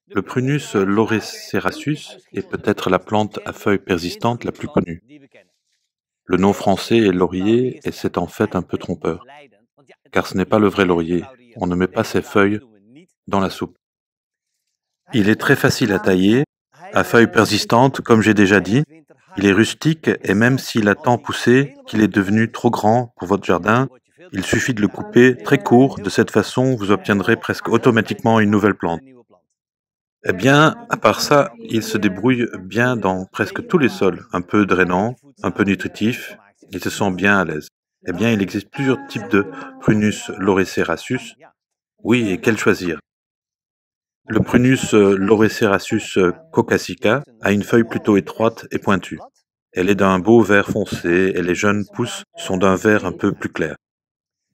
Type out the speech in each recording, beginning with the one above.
Le Prunus lauricerasus est peut-être la plante à feuilles persistantes la plus connue. Le nom français est laurier et c'est en fait un peu trompeur, car ce n'est pas le vrai laurier. On ne met pas ses feuilles dans la soupe. Il est très facile à tailler, à feuilles persistantes, comme j'ai déjà dit. Il est rustique et même s'il a tant poussé qu'il est devenu trop grand pour votre jardin, il suffit de le couper très court. De cette façon, vous obtiendrez presque automatiquement une nouvelle plante. Eh bien, à part ça, il se débrouille bien dans presque tous les sols, un peu drainants, un peu nutritifs, il se sent bien à l'aise. Eh bien, il existe plusieurs types de Prunus lauricerasus. Oui, et quel choisir? Le Prunus lauricerasus caucasica a une feuille plutôt étroite et pointue. Elle est d'un beau vert foncé et les jeunes pousses sont d'un vert un peu plus clair.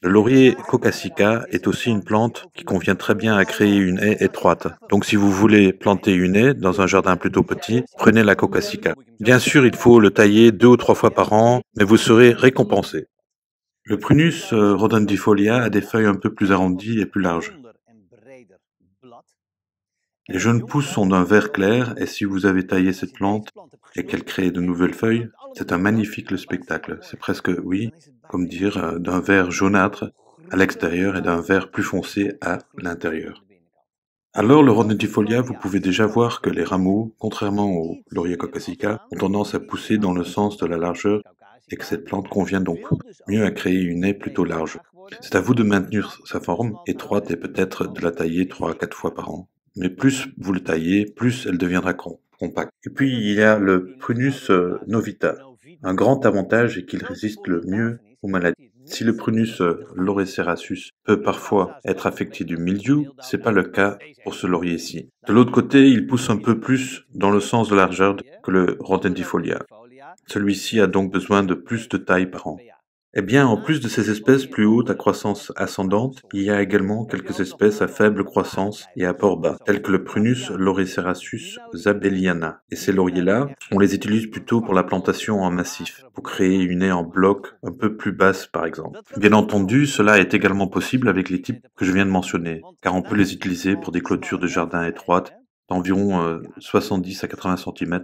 Le laurier caucasica est aussi une plante qui convient très bien à créer une haie étroite. Donc si vous voulez planter une haie dans un jardin plutôt petit, prenez la caucasica. Bien sûr, il faut le tailler 2 ou 3 fois par an, mais vous serez récompensé. Le Prunus rodendifolia a des feuilles un peu plus arrondies et plus larges. Les jeunes pousses sont d'un vert clair et si vous avez taillé cette plante et qu'elle crée de nouvelles feuilles, c'est un magnifique spectacle. C'est presque, oui, comme dire, d'un vert jaunâtre à l'extérieur et d'un vert plus foncé à l'intérieur. Alors, le rhodontifolia, vous pouvez déjà voir que les rameaux, contrairement au laurier caucasica, ont tendance à pousser dans le sens de la largeur et que cette plante convient donc mieux à créer une haie plutôt large. C'est à vous de maintenir sa forme étroite et peut-être de la tailler 3 à 4 fois par an. Mais plus vous le taillez, plus elle deviendra compacte. Et puis il y a le Prunus novita. Un grand avantage est qu'il résiste le mieux aux maladies. Si le Prunus lauricerasus peut parfois être affecté du mildiou, c'est pas le cas pour ce laurier-ci. De l'autre côté, il pousse un peu plus dans le sens de largeur que le rodendifolia. Celui-ci a donc besoin de plus de taille par an. Eh bien, en plus de ces espèces plus hautes à croissance ascendante, il y a également quelques espèces à faible croissance et à port bas, telles que le Prunus lauricerasus zabelliana. Et ces lauriers-là, on les utilise plutôt pour la plantation en massif, pour créer une haie en bloc un peu plus basse par exemple. Bien entendu, cela est également possible avec les types que je viens de mentionner, car on peut les utiliser pour des clôtures de jardin étroites d'environ 70 à 80 cm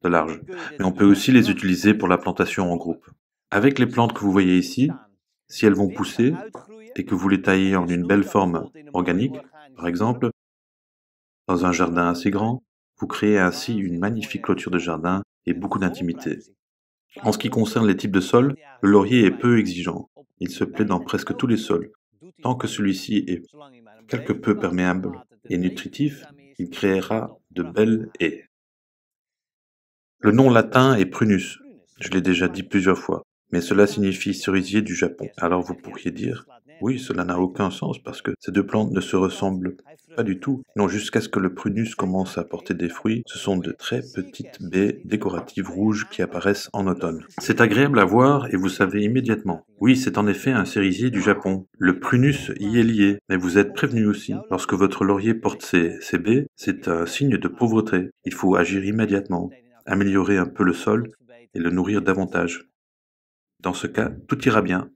de large. Mais on peut aussi les utiliser pour la plantation en groupe. Avec les plantes que vous voyez ici, si elles vont pousser et que vous les taillez en une belle forme organique, par exemple, dans un jardin assez grand, vous créez ainsi une magnifique clôture de jardin et beaucoup d'intimité. En ce qui concerne les types de sols, le laurier est peu exigeant. Il se plaît dans presque tous les sols. Tant que celui-ci est quelque peu perméable et nutritif, il créera de belles haies. Le nom latin est prunus, je l'ai déjà dit plusieurs fois, mais cela signifie cerisier du Japon. Alors vous pourriez dire, oui, cela n'a aucun sens parce que ces deux plantes ne se ressemblent pas du tout. Non, jusqu'à ce que le prunus commence à porter des fruits, ce sont de très petites baies décoratives rouges qui apparaissent en automne. C'est agréable à voir et vous savez immédiatement. Oui, c'est en effet un cerisier du Japon. Le prunus y est lié, mais vous êtes prévenu aussi. Lorsque votre laurier porte ses baies, c'est un signe de pauvreté. Il faut agir immédiatement, améliorer un peu le sol et le nourrir davantage. Dans ce cas, tout ira bien.